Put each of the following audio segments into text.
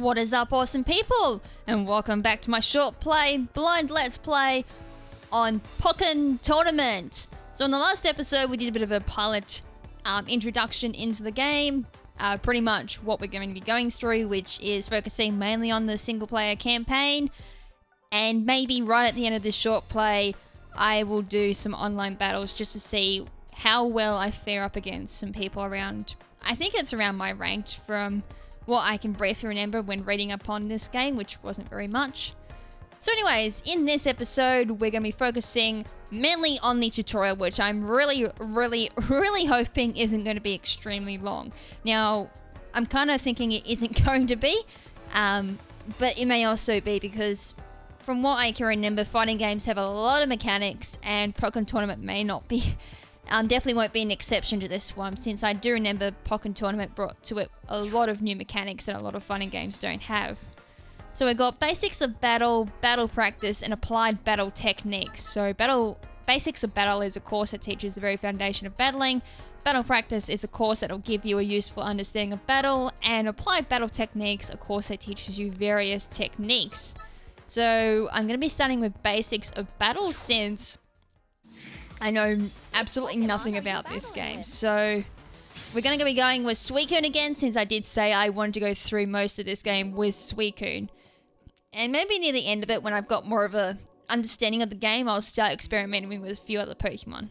What is up, awesome people? And welcome back to my short play, blind let's play on Pokken Tournament. So in the last episode, we did a bit of a pilot introduction into the game. Pretty much what we're going to be going through, which is focusing mainly on the single player campaign. And maybe right at the end of this short play, I will do some online battles just to see how well I fare up against some people around. I think it's around my ranked from what I can briefly remember when reading up on this game, which wasn't very much. So anyways, in this episode, we're going to be focusing mainly on the tutorial, which I'm really hoping isn't going to be extremely long. Now, I'm kind of thinking it isn't going to be, but it may also be because from what I can remember, fighting games have a lot of mechanics, and Pokken Tournament may not be. Definitely won't be an exception to this one, since I do remember Pokken Tournament brought to it a lot of new mechanics that a lot of fighting games don't have. So we've got basics of battle, battle practice, and applied battle techniques. So basics of battle is a course that teaches the very foundation of battling. Battle practice is a course that will give you a useful understanding of battle, and applied battle techniques, a course that teaches you various techniques. So I'm going to be starting with basics of battle, since I know absolutely nothing about this game. So we're going to be going with Suicune again, since I did say I wanted to go through most of this game with Suicune. And maybe near the end of it, when I've got more of a understanding of the game, I'll start experimenting with a few other Pokemon.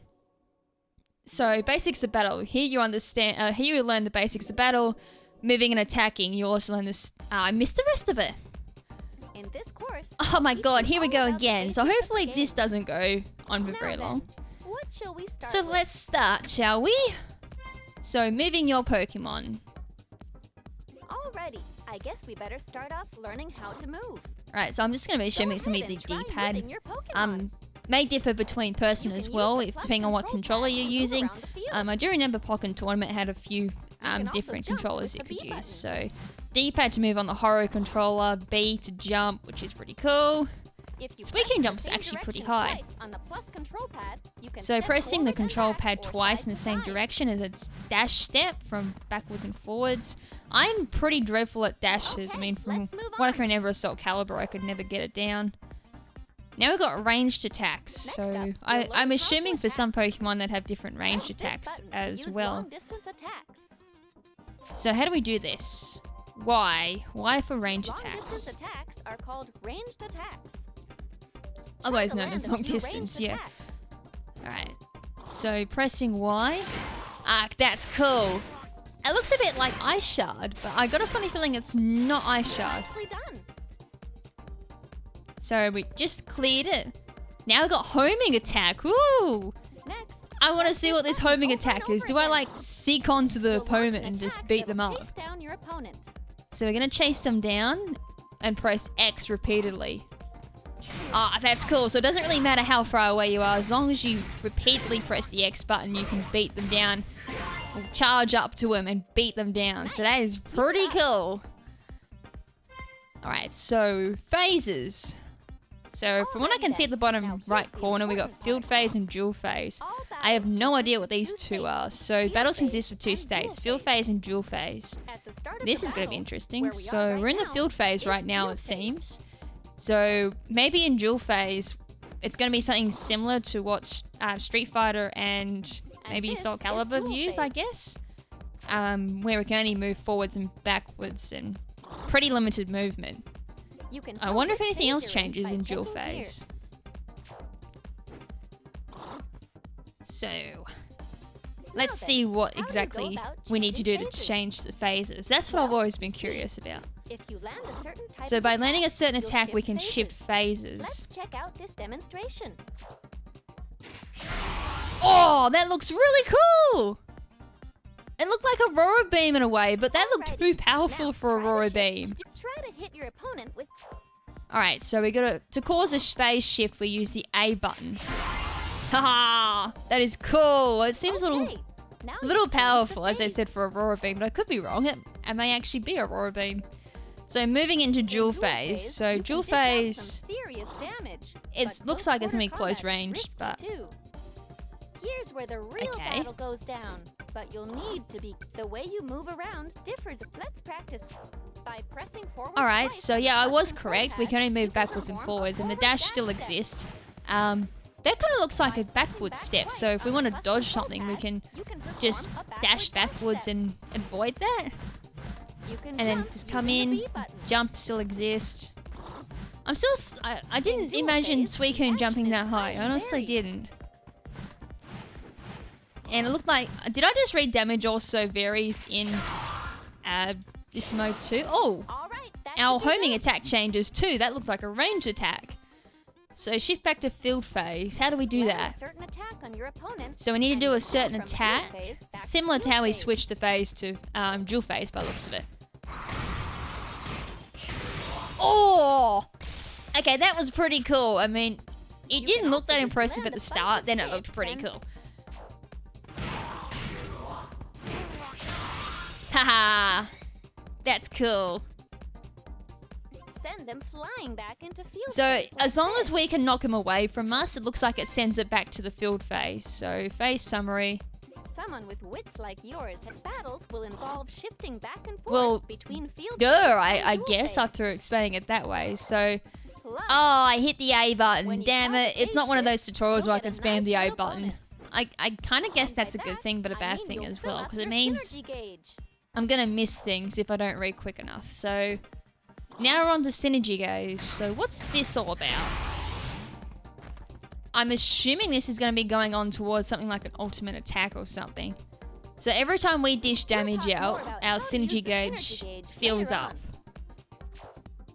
So basics of battle. Here you understand. Here you learn the basics of battle, moving and attacking. You also learn this. I missed the rest of it. In this course, oh my god, here we go again. So hopefully this doesn't go on for very long. What shall we start So let's start, shall we? So moving your Pokemon. Alrighty, I guess we better start off learning how to move. Right, so I'm just going to be showing some of the D-pad. May differ between person as well, depending on what controller you're using. I do remember Pokken Tournament had a few different controllers you could use. So D-pad to move on the Horo controller, B to jump, which is pretty cool. Suicune jump is actually pretty high. So pressing the control pad twice in the same direction is a dash step from backwards and forwards. I'm pretty dreadful at dashes. I mean, from what I can remember of Soul Calibur, I could never get it down. Now we've got ranged attacks. So I'm assuming for some Pokemon that have different ranged attacks as well. So how do we do this? Y for ranged attacks. Long distance attacks are called ranged attacks. Otherwise known as long distance, yeah. Alright, so pressing Y. Ah, that's cool. It looks a bit like Ice Shard, but I got a funny feeling it's not Ice Shard. Nicely done. So we just cleared it. Now we've got homing attack. Woo! Next, I want to see what this homing attack is. Do I like seek onto the opponent and just beat them up? Chase down your opponent. So we're going to chase them down and press X repeatedly. Ah, that's cool. So it doesn't really matter how far away you are. As long as you repeatedly press the X button, you can beat them down. Or charge up to them and beat them down. So that is pretty cool. Alright, so phases. So from what I can see at the bottom right corner, we got field phase and dual phase. I have no idea what these two are. So battles consist of two states, field phase and dual phase. This is going to be interesting. So we're in the field phase right now, it seems. So maybe in dual phase, it's going to be something similar to what Street Fighter and maybe Soul Calibur use, I guess. Where we can only move forwards and backwards and pretty limited movement. I wonder if anything else changes in dual phase. So let's see what exactly we need to do to change the phases. That's what I've always been curious about. So by landing a certain attack, we can shift phases. Let's check out this demonstration. Oh, that looks really cool! It looked like Aurora Beam in a way, but that looked too powerful for Aurora Beam. Try to hit your opponent with... Alright, so we gotta... To cause a phase shift, we use the A button. Haha! That is cool! It seems a little powerful, as I said, for Aurora Beam, but I could be wrong. It may actually be Aurora Beam. So moving into dual phase. So dual phase... It looks like it's gonna be close range, but... Here's where the real battle goes down. But you'll need to be... The way you move around differs. Let's practice. By pressing forward Alright, twice so on the yeah, I plus was and correct. We forward can only pad, move you can backwards and perform a forwards, and the forward dash still attack. exists. That kind of looks like a backward step, so if we want to dodge something, we can just dash backwards and avoid that. You can And then jump just come using the in, B button. jump still exists. I'm still, I didn't dual imagine phase, Suicune jumping action that is high. I quite honestly varied. didn't. And it looked like, did I just read damage also varies in this mode too? Oh, All right, that our should be homing good. attack changes too. That looked like a range attack. So shift back to field phase. How do we do Land that? a certain attack on your opponent, So we need to and do you a go certain from field attack, phase back to similar to field how we phase. switched the phase to dual phase by the looks of it. Oh! Okay, that was pretty cool. I mean, it You didn't can look also that just impressive land at the a bunch start, of then it hits looked pretty and- cool. Haha! That's cool. Send them flying back into field So, phase like as long as this. we can knock him away from us, it looks like it sends it back to the field phase. So, phase summary. Someone with wits like yours, battles will involve shifting back and forth Well, between field Duh, phase I and dual guess, phase. after explaining it that way. So, Plus, oh, I hit the A button. when you Damn cause it. a It's not one of those shift, tutorials you'll where I get can a spam nice the A little button. bonus. I kind of guess And by that's a good that, thing, but a I bad mean thing you'll as fill well, up because it your means synergy gauge. I'm going to miss things if I don't read quick enough. So, now we're on to synergy gauge. So, what's this all about? I'm assuming this is going to be going on towards something like an ultimate attack or something. So, every time we dish damage We'll talk out, more about our how to use synergy the gauge synergy gauge fills later up. on.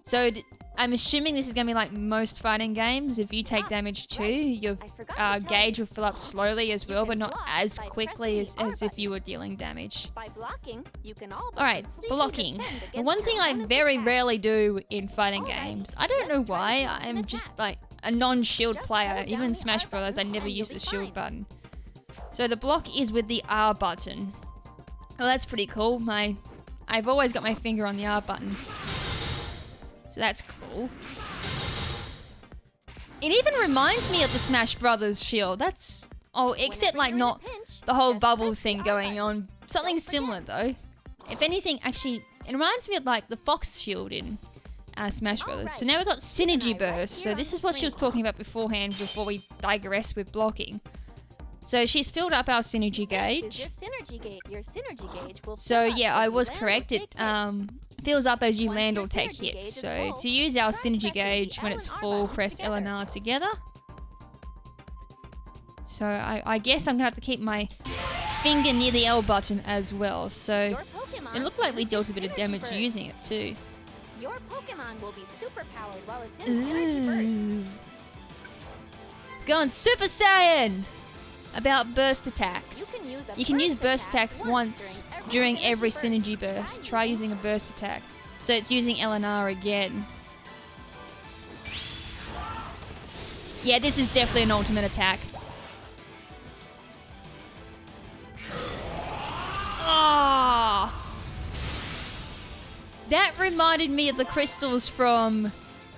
So, I'm assuming this is going to be like most fighting games. If you take damage too, your I forgot to tell gauge you. will fill up slowly as You well, can but not block as by quickly pressing the as R if you were dealing damage. By blocking, you can all but Alright, completely blocking. defend The against one your thing I opponent's very attack. rarely do in fighting Alright, games, I don't know let's try why, to use an I'm just attack. like a non-shield Just player. hold down Even the Smash R Brothers, I button never and use you'll the be shield fine. button. So the block is with the R button. Well, that's pretty cool. I've always got my finger on the R button. So that's cool. It even reminds me of the Smash Brothers shield. That's... Oh, except Whenever like you're in a not pinch, the whole just bubble press the thing R going button. on. Something Don't similar forget. though. If anything, actually, it reminds me of like the Fox shield in Smash Brothers. So Alright, now we've got synergy eye right burst. So here this on is the what she was screen. talking about beforehand before we digress with blocking. So she's filled up our synergy This is gauge. your synergy gauge. Your synergy gauge will So fill up yeah, as I you was land or correct. take It hits. fills up as you Once land your or take synergy gauge hits. is So full, to use our try synergy pressing the gauge when L it's and R full, buttons press L and together. R together. So I guess I'm gonna have to keep my finger near the L button as well. So Your Pokemon it looked like we boosted dealt a bit of synergy damage burst. using it too. Your Pokemon will be superpowered while it's in synergy burst. Going Super Saiyan! About burst attacks. You can use a burst attack attack once during every synergy burst. burst. Try using a burst attack. So it's using L and R again. Yeah, this is definitely an ultimate attack. Ah! That reminded me of the crystals from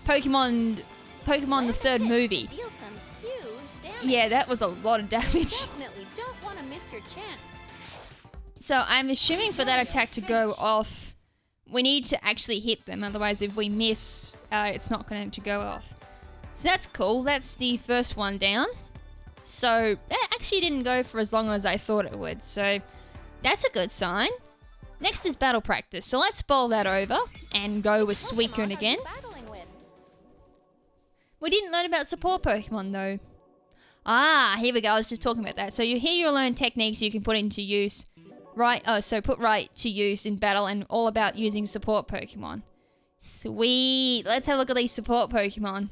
Pokemon the third movie. Deal some huge damage. Yeah, that was a lot of damage. Definitely don't want to miss your chance. So I'm assuming for that attack to go off, we need to actually hit them. Otherwise, if we miss, it's not going to go off. So that's cool. That's the first one down. So that actually didn't go for as long as I thought it would. So that's a good sign. Next is battle practice. So let's bowl that over and go with Pokemon Suicune are again. you battling with? We didn't learn about support Pokemon though. Ah, here we go. I was just talking about that. So here you'll learn techniques you can put into use. Right, so put right to use in battle and all about using support Pokemon. Sweet. Let's have a look at these support Pokemon.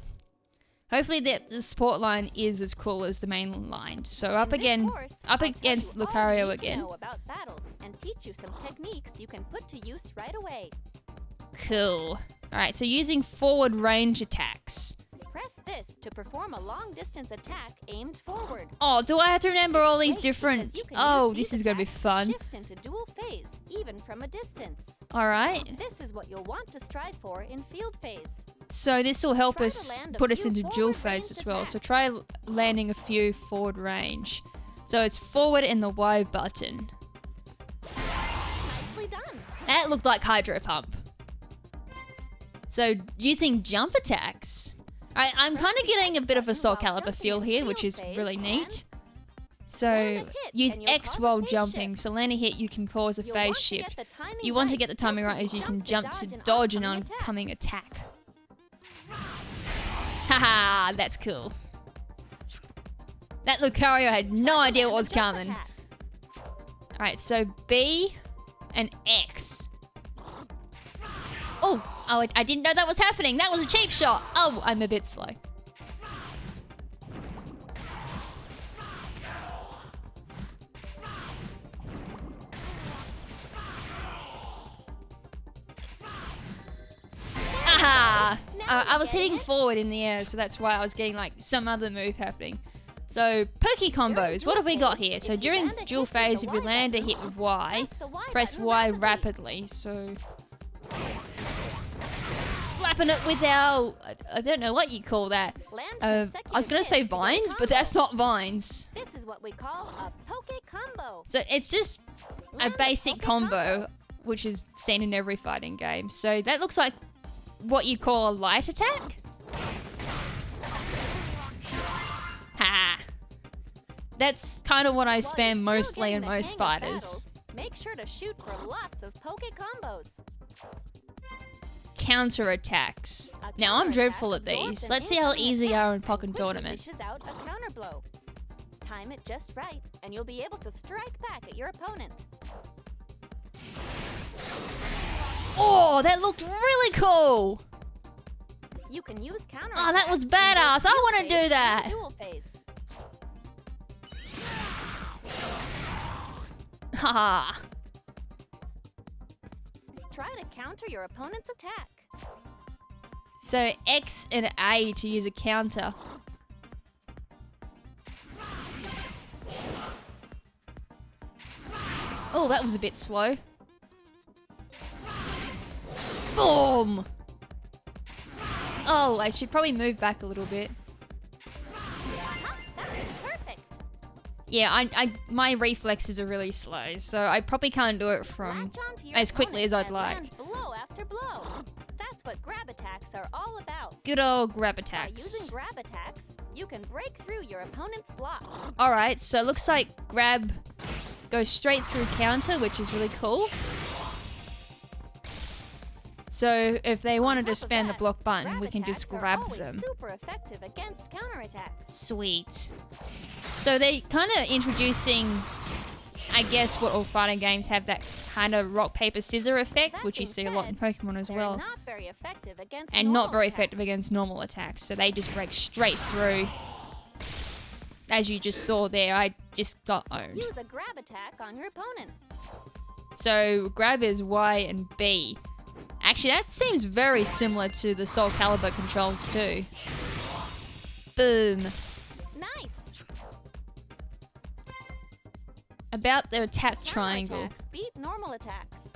Hopefully the support line is as cool as the main line. So up In this again, course, up I'll tell against you all you Lucario need to again. know about battles and teach you some techniques you can put to use right away. Cool. Alright, so using forward range attacks. Press this to perform a long-distance attack aimed forward. Oh, do I have to remember all these Great, different... because you can Oh, use this these is going to be attacks fun. Shift into dual phase, even from a distance. Alright. This is what you'll want to strive for in field phase. So this will help Try to us land a put us few into dual forward phase range as well. So attacks. try landing a few forward range. So it's forward and the Y button. Nicely done. That looked like Hydro Pump. So using jump attacks. Alright, I'm kind of getting a bit of a Soul Calibur feel here, which is really neat. So use X while jumping. So land a hit, you can cause a phase shift. You want to get the timing right as you can jump to dodge an oncoming attack. Haha, that's cool. That Lucario had no idea what was coming. Alright, so B and X. Oh, I didn't know that was happening. That was a cheap shot. Oh, I'm a bit slow. Aha! I was hitting forward in the air, so that's why I was getting like some other move happening. So, Poke combos, what have we got here? So during dual phase, if you land a hit with Y, press Y rapidly. So, slapping it with our, I don't know what you call that. I was going to say vines, but that's not vines. This is what we call a Poke combo. So it's just a basic combo, which is seen in every fighting game. So that looks like what you call a light attack. Ha! That's kind of what I spam mostly in most fighters. Make sure to shoot for lots of Poke combos. Counter attacks. Now I'm dreadful at these. Let's see how easy they are in Pokken Tournament. Dishes out a counter blow. Time it just right, and you'll be able to strike back at your opponent. Oh, that looked really cool! You can use counter. Oh, that was badass. I want to do that. Dual phase. Haha. Try to counter your opponent's attack. So X and A to use a counter. Oh, that was a bit slow. Boom! Oh, I should probably move back a little bit. That is perfect. Yeah, my reflexes are really slow, so I probably can't do it from as quickly as I'd like. Blow after blow. That's what grab attacks are all about. Good old grab By attacks. using grab attacks, you can break through your opponent's block. Alright, so it looks like grab goes straight through counter, which is really cool. So if they wanted to spam the block button, we can just grab them. Super effective against counterattacks. Sweet. So they're kind of introducing, I guess, what all fighting games have, that kind of rock, paper, scissor effect, which you see a lot in Pokemon as well. Not very effective against And not very attacks. effective against normal attacks. So they just break straight through. As you just saw there, I just got owned. Use a grab attack on your opponent. So grab is Y and B. Actually, that seems very similar to the Soul Calibur controls too. Boom. Nice. About their attack triangle. Counterattacks beat normal attacks.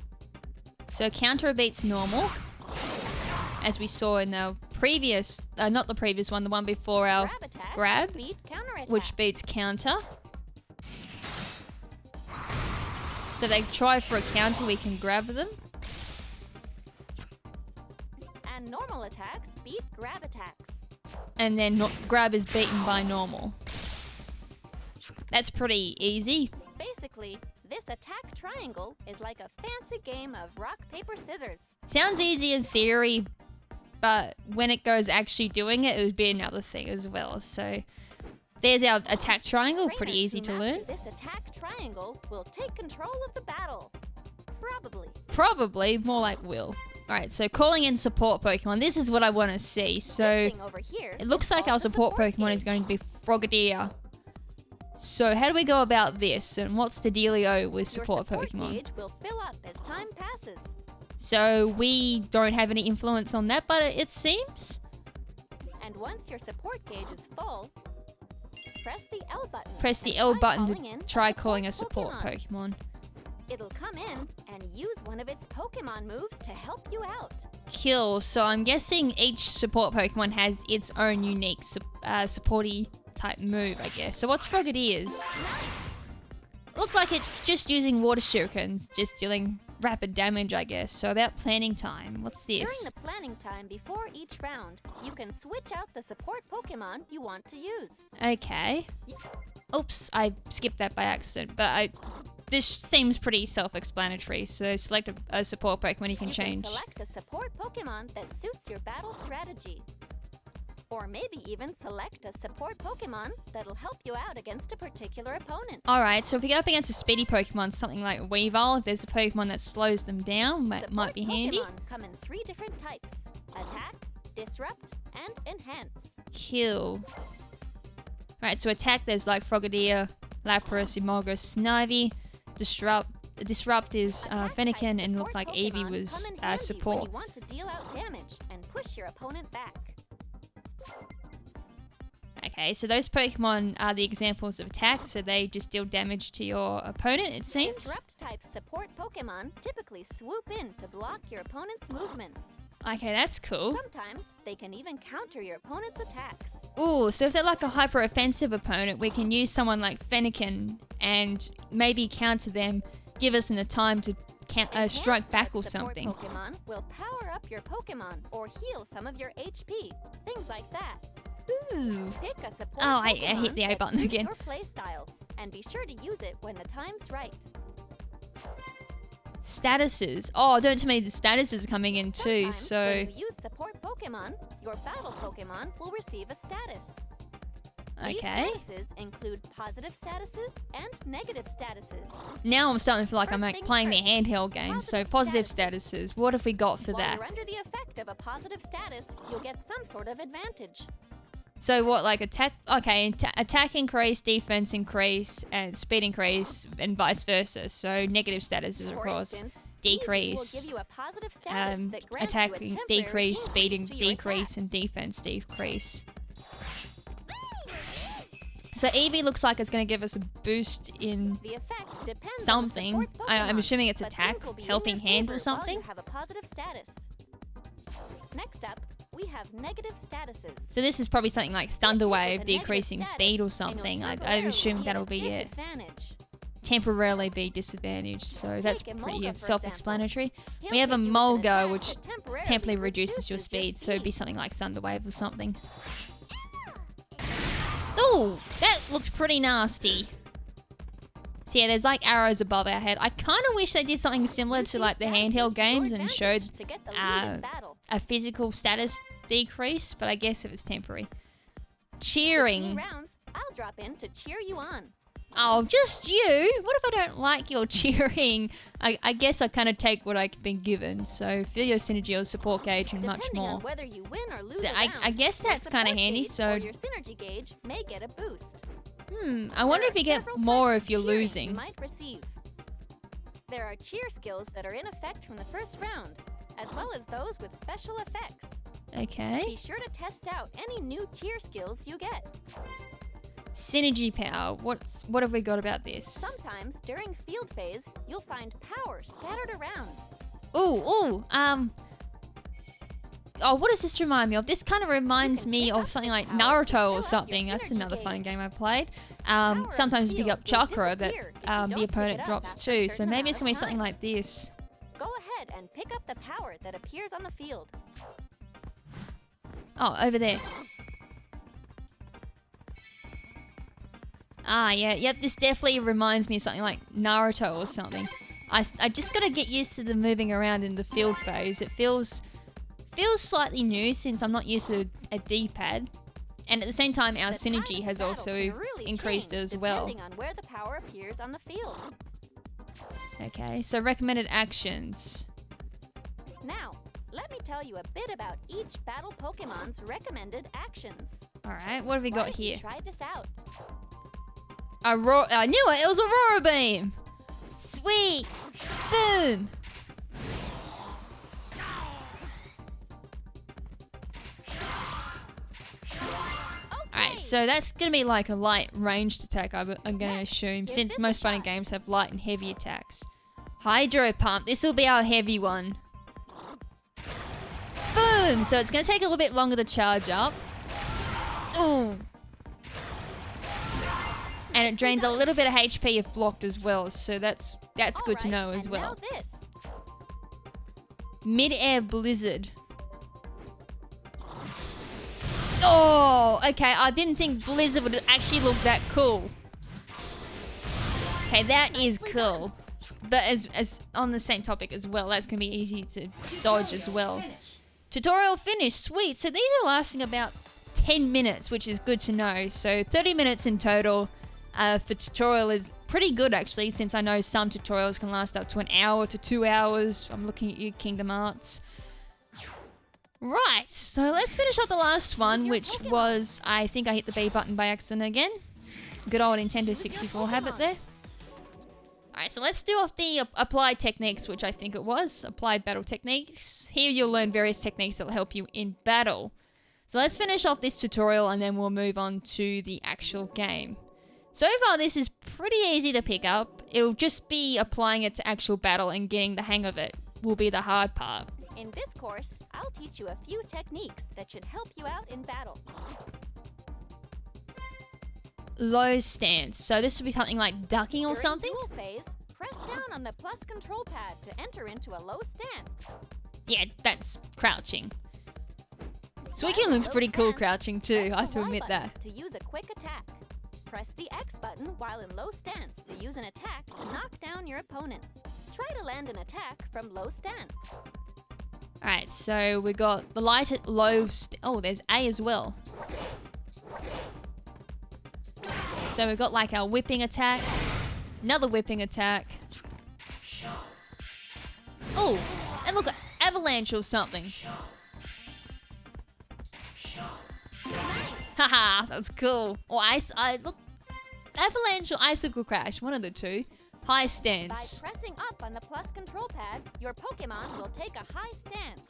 So counter beats normal, as we saw in the previous, not the previous one, the one before our Grab attacks grab, beat counterattacks. which beats counter. So they try for a counter, we can grab them. And normal attacks beat grab attacks. And then grab is beaten by normal. That's pretty easy. Basically, this attack triangle is like a fancy game of rock, paper, scissors. Sounds easy in theory, but when it goes actually doing it, it would be another thing as well. So there's our attack triangle, pretty Trainers easy who to master learn. This attack triangle will take control of the battle. Probably. Probably, more like will. Alright, so calling in support Pokemon. This is what I want to see. So This thing over here it looks is like called our the support Pokemon gauge. is going to be Frogadier. So how do we go about this, and what's the dealio with Your support Pokemon? gauge will fill up as time passes. So we don't have any influence on that, but it seems. And once your support gauge is full, press the L button. Press the and L try button calling in to try calling a support Pokemon. Pokemon. It'll come in and use one of its Pokemon moves to help you out. Kill. So I'm guessing each support Pokemon has its own unique supporty type move, I guess. So what's Frogadier's? Look like it's just using water shurikens, just dealing rapid damage, I guess. So about planning time. What's During this? the planning time before each round, you can switch out the support Pokemon you want to use. Okay. Oops, I skipped that by accident, but this seems pretty self-explanatory. So select a support Pokemon you can change. You can select a support Pokemon that suits your battle strategy. Or maybe even select a support Pokemon that'll help you out against a particular opponent. Alright, so if we go up against a speedy Pokemon, something like Weavile, if there's a Pokemon that slows them down, that might be handy. Support Pokemon come in 3 different types: Attack, Disrupt, and Enhance. Kill. Alright, so attack, there's like Frogadier, Lapras, Emolga, Snivy. Disrupt is Fennekin, and looked like Eevee was support. When you want to deal out damage and push your opponent back. Okay, so those Pokemon are the examples of attack, so they just deal damage to your opponent, it seems. Disrupt-type support Pokemon typically swoop in to block your opponent's movements. Okay, that's cool. Sometimes they can even counter your opponent's attacks. Ooh, so if they're like a hyper-offensive opponent, we can use someone like Fennekin and maybe counter them, give us a time to strike back or something. Support Pokemon will power up your Pokemon or heal some of your HP, things like that. Ooh. Pick a support I Pokemon hit the A that button suits again. your play style, and be sure to use it when the time's right. Statuses. Oh, don't tell me the statuses are coming in too, Sometimes so... when you use support Pokemon, your battle Pokemon will receive a status. Okay. These statuses include positive statuses and negative statuses. Now I'm starting to feel like I'm First like things playing the first, handheld game, so positive statuses. What have we got for While that? you're under the effect of a positive status, you'll get some sort of advantage. So what, like attack? Okay, attack increase, defense increase, and speed increase, and vice versa. So negative statuses, of For course, instance, decrease. will give you a positive status that grants Attack you a temporary decrease, speed increase to your decrease, attack. and defense decrease. So Eevee looks like it's going to give us a boost in The effect depends something. on the support I'm Pokemon, assuming it's but attack, things will be in helping your hand favor or while something. you have a positive status. Next up, we have negative statuses. So this is probably something like Thunder With a Wave, negative decreasing status, speed or and you'll something. I temporarily assume be that'll at a be it. disadvantage. Temporarily be disadvantaged, so that's Take pretty Emolga, for self-explanatory. He'll We have a hit you with an Mulga, attack which that temporarily reduces your speed, so it'd be speed. something like Thunder Wave or something. Ooh, that looked pretty nasty. So yeah, there's like arrows above our head. I kind of wish they did something similar Use to these like the statuses handheld to your games and showed advantage to get the lead in battle. a physical status decrease, but I guess if it's temporary. Between Cheering. rounds, I'll drop in to cheer you on. Oh, just you? What if I don't like your cheering? I guess I kind of take what I've been given. So feel your synergy or support gauge and much Depending more. on whether you win or lose So a I round, guess your that's kind of support handy. gauge So or your synergy gauge may get a boost. I wonder if you get Several more types if of you're cheering losing. You might receive. There are cheer skills that are in effect from the first round, as well as those with special effects. Okay. Be sure to test out any new cheer skills you get. Synergy power. What have we got about this? Sometimes during field phase, you'll find power scattered around. Ooh. Oh, what does this remind me of? This kind of reminds me pick of up something this like power to Naruto fill or up your something. That's synergy another fun gauge. game I played. Power on Sometimes the you pick up field will chakra that disappear if you the don't pick opponent it up drops after a too. So certain maybe it's amount gonna be of something time. like this. Go ahead and pick up the power that appears on the field. Oh, over there. Yep, this definitely reminds me of something like Naruto or something. I just gotta get used to the moving around in the field phase. It feels slightly new since I'm not used to a D-pad. And at the same time, our The synergy time of has battle also can really increased change as well. depending on where the power appears on the field. Okay, so recommended actions. Now, let me tell you a bit about each battle Pokemon's recommended actions. Alright, what have we Why got don't you here? try this out. I knew it! It was Aurora Beam! Sweet! Boom! Alright, so that's gonna be like a light ranged attack, I'm gonna assume, give since this a most fighting shot. games have light and heavy attacks. Hydro Pump, this will be our heavy one. Boom! So it's gonna take a little bit longer to charge up. Ooh! And it drains a little bit of HP if blocked as well, so that's good to know as Alright, well. and now this. Mid-air blizzard. Oh, okay. I didn't think blizzard would actually look that cool. Okay, that is cool. But as on the same topic as well, that's going to be easy to dodge as well. Tutorial finished. Sweet. So these are lasting about 10 minutes, which is good to know. So 30 minutes in total for tutorial is pretty good, actually, since I know some tutorials can last up to an hour to 2 hours. I'm looking at you, Kingdom Hearts. Right, so let's finish up the last one, which was, I think I hit the B button by accident again. Good old Nintendo 64 habit there. Alright, so let's do off the applied techniques, which I think it was. Applied battle techniques. Here you'll learn various techniques that will help you in battle. So let's finish off this tutorial and then we'll move on to the actual game. So far this is pretty easy to pick up. It'll just be applying it to actual battle and getting the hang of it will be the hard part. In this course, I'll teach you a few techniques that should help you out in battle. Low stance. So this would be something like ducking or something? During duel phase, press down on the plus control pad to enter into a low stance. Yeah, that's crouching. Suicune looks pretty cool crouching too, I have to admit that. To use a quick attack. Press the X button while in low stance to use an attack to knock down your opponent. Try to land an attack from low stance. Alright, so we got the light at low oh, there's A as well. So we've got like our whipping attack, another whipping attack. Oh, and look, avalanche or something. Haha, that was cool. Or look, avalanche or icicle crash, one of the two. High stance. By pressing up on the plus control pad, your Pokemon will take a high stance.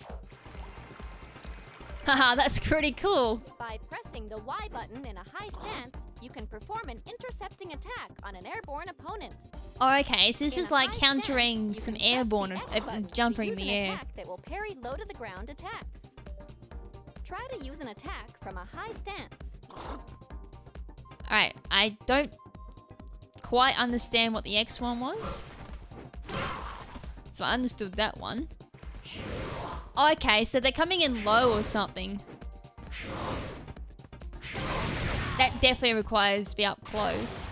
Haha, that's pretty cool. By pressing the Y button in a high stance, you can perform an intercepting attack on an airborne opponent. Oh, okay, so this is like countering some airborne jumping in the air. Attack that will parry low to the ground attacks. Try to use an attack from a high stance. Alright, I don't quite understand what the X one was. So I understood that one. Okay, so they're coming in low or something. That definitely requires to be up close.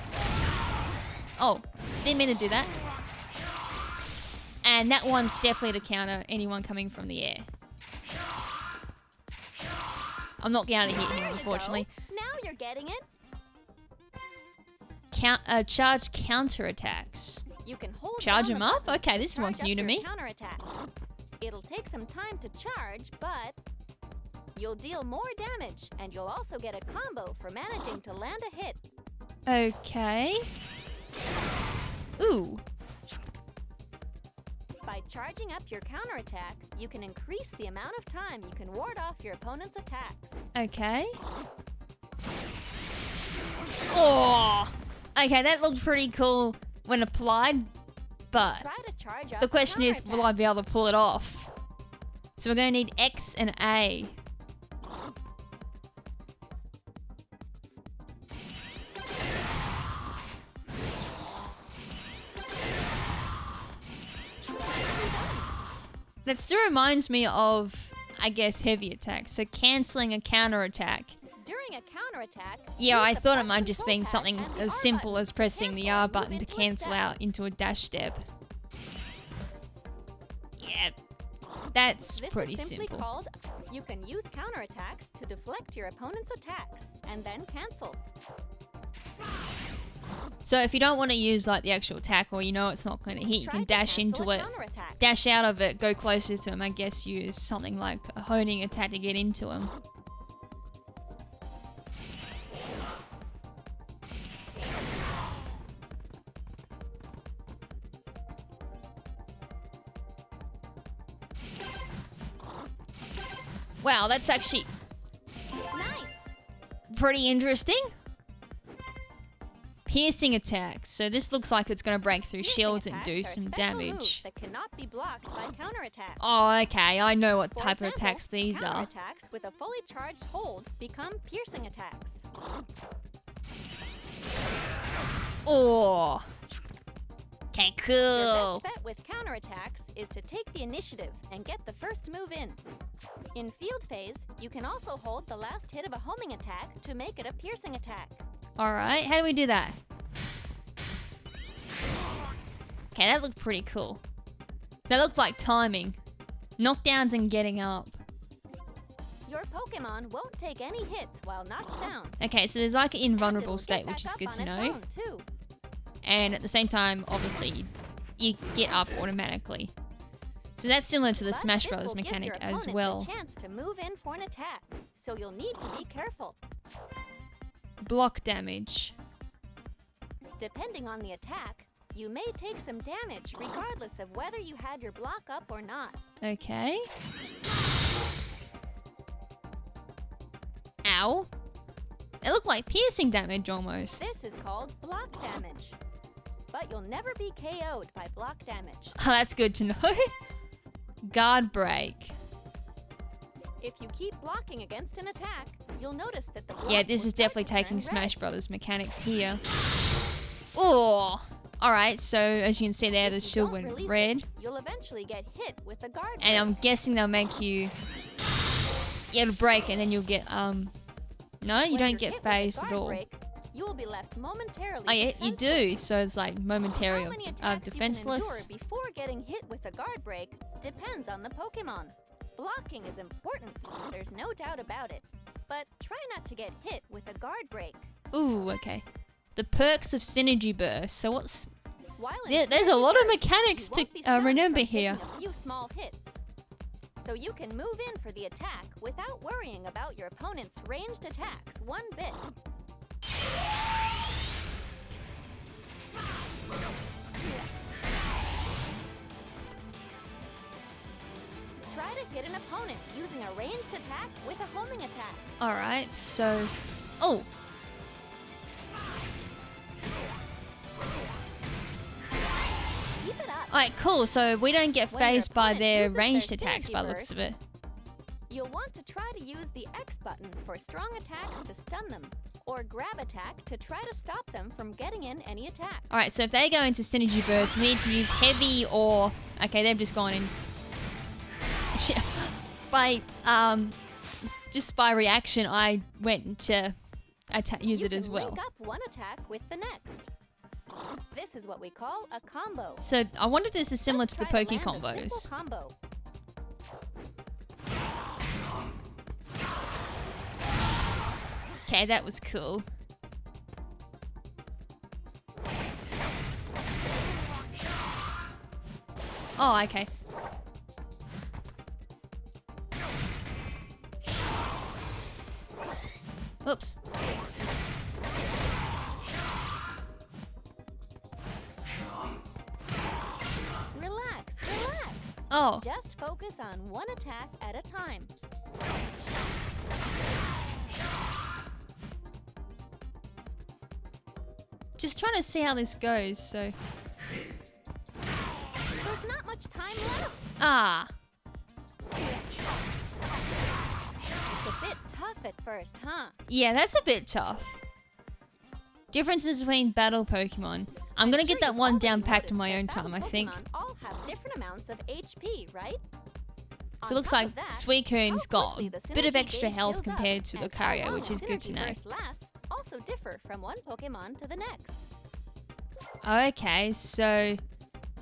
Oh, didn't mean to do that. And that one's definitely to counter anyone coming from the air. I'm not going to hit him, unfortunately. Now you're getting it. Charge counter attacks. You can hold charge them up? Okay, this one's new to me. It'll take some time to charge, but you'll deal more damage, and you'll also get a combo for managing to land a hit. Okay. Ooh. By charging up your counterattack, you can increase the amount of time you can ward off your opponent's attacks. Okay. Oh! Okay, that looked pretty cool when applied, but Try to charge up the question is, will I be able to pull it off? So we're going to need X and A. That still reminds me of, I guess, heavy attacks. So cancelling a counter attack. During a counterattack, yeah, I thought it might just being something as simple as pressing the R button to cancel out into a dash step. Yeah, that's pretty simple. Called, you can use counterattacks to deflect your opponent's attacks and then cancel. So if you don't want to use like the actual attack, or you know it's not going to hit, you can dash into it, dash out of it, go closer to him. I guess use something like a honing attack to get into him. Wow, that's actually pretty interesting. Piercing attacks. So this looks like it's going to break through shields and do some damage. That cannot be blocked by counterattacks. Oh, okay. I know what type of attacks these are. Attacks with a fully charged hold become piercing attacks. Oh. Okay, cool. Your best bet with counterattacks is to take the initiative and get the first move in. In field phase, you can also hold the last hit of a homing attack to make it a piercing attack. Alright, how do we do that? Okay, that looked pretty cool. That looked like timing. Knockdowns and getting up. Your Pokemon won't take any hits while knocked down. Okay, so there's like an invulnerable And it'll state, get which is back good up to on its know. own, too. And at the same time, obviously, you get up automatically. So that's similar to the But Smash this Brothers will give mechanic your as opponent well. the chance to move in for an attack, so you'll need to be careful. Block damage. Depending on the attack, you may take some damage regardless of whether you had your block up or not. Okay. Ow. It looked like piercing damage almost. This is called block damage. But you'll never be KO'd by block damage. Oh, that's good to know. Guard break. If you keep blocking against an attack, you'll notice that the block Yeah, this will is start definitely to turn taking red. Smash Brothers mechanics here. Oh. Alright, so as you can see there, the If you shield don't went release it, red. you'll eventually get hit with a guard And I'm break. guessing they'll make you... Yeah, it'll break and then you'll get, No, you When don't you're get hit with a phased at guard all. break, you will be left momentarily Oh yeah, you do, defenseless. so it's like momentary How many attacks defenseless. you can endure before getting hit with a guard break depends on the Pokemon. Blocking is important, there's no doubt about it. But try not to get hit with a guard break. Ooh, okay. The perks of Synergy Burst. So what's... While in Yeah, there's a lot of Burst, mechanics you to won't be stunned remember from taking here. A few small hits. So you can move in for the attack without worrying about your opponent's ranged attacks one bit. Try to hit an opponent using a ranged attack with a homing attack. Alright, so... Oh! Keep it up. Alright, cool. So we don't get When your phased by opponent their uses their ranged attacks synergy by the looks of burst, it. You'll want to try to use the X button for strong attacks to stun them, or grab attack to try to stop them from getting in any attack. Alright, so if they go into Synergy Burst, we need to use Heavy or... Okay, they've just gone in... By, just by reaction, I went to use it as You well. can link up one attack with the next. This is what we call a combo. So I wonder if this is similar Let's to the try Poke land a combos. simple combo. Okay, that was cool. Oh, okay. Oops. Relax, relax. Oh, Just focus on one attack at a time. just trying to see how this goes, so... There's not much time left. Ah. It's a bit tough at first, huh? Yeah, that's a bit tough. Differences between Battle Pokemon. I'm gonna get that one down packed in my own time, I think. Pokemon all have different amounts of HP, right? So it looks like Suicune's got a bit of extra health compared to the Lucario, which is good to know. Also differ from one Pokemon to the next. Okay, so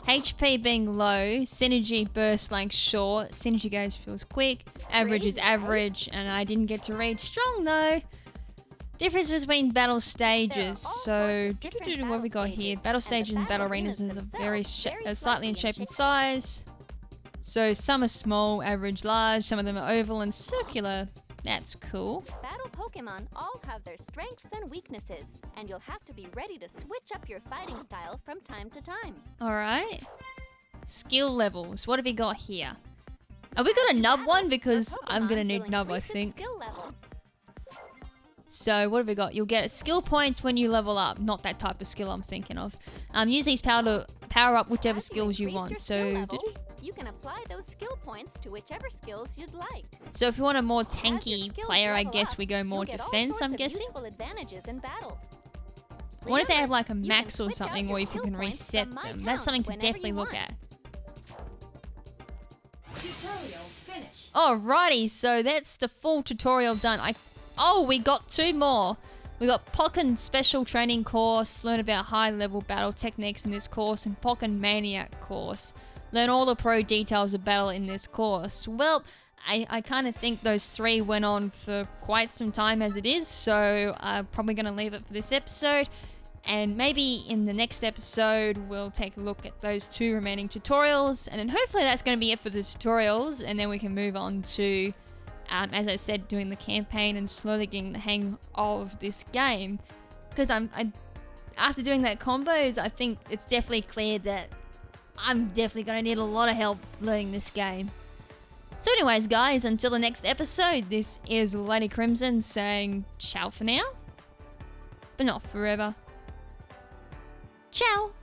HP being low, Synergy Burst like short, Synergy goes feels quick, average is Crazy, right? average, and I didn't get to read strong though. Differences between battle stages. There are all So, sorts of different what have we got battle here? stages, Battle and the stages and battle battle arenas arenas are themselves vary slightly in slightly shape in and shape. size. So some are small, average, large. Some of them are oval and circular. That's cool. Battle Pokemon all have their strengths and weaknesses, and you'll have to be ready to switch up your fighting style from time to time. All right. Skill levels. What have we got here? Have we got a As you nub battle, one? your Because I'm Pokemon gonna need will nub, I increase its think. skill level. So what have we got? You'll get skill points when you level up. Not that type of skill I'm thinking of. Use these to power up whichever As skills you increase want. your So, skill level, you can apply those skill points to whichever skills you'd like. so if you want a more As your tanky skills player, I level guess up, we go more you'll get all defense. sorts I'm of guessing. useful advantages in battle. I wonder if they have Remember, like a you can max or switch out something, your or if you skill can points reset from my them. That's something to count whenever definitely you look want. at. Alrighty, so that's the full tutorial done. We got 2 more. We got Pokken Special Training Course, learn about high-level battle techniques in this course, and Pokken Maniac Course. Learn all the pro details of battle in this course. Well, I kind of think those 3 went on for quite some time as it is, so I'm probably going to leave it for this episode. And maybe in the next episode, we'll take a look at those 2 remaining tutorials. And then hopefully that's going to be it for the tutorials. And then we can move on to, as I said, doing the campaign and slowly getting the hang of this game. Because after doing that combos, I think it's definitely clear that I'm definitely going to need a lot of help learning this game. So anyways, guys, until the next episode, this is Lady KrimZen saying ciao for now. But not forever. Ciao!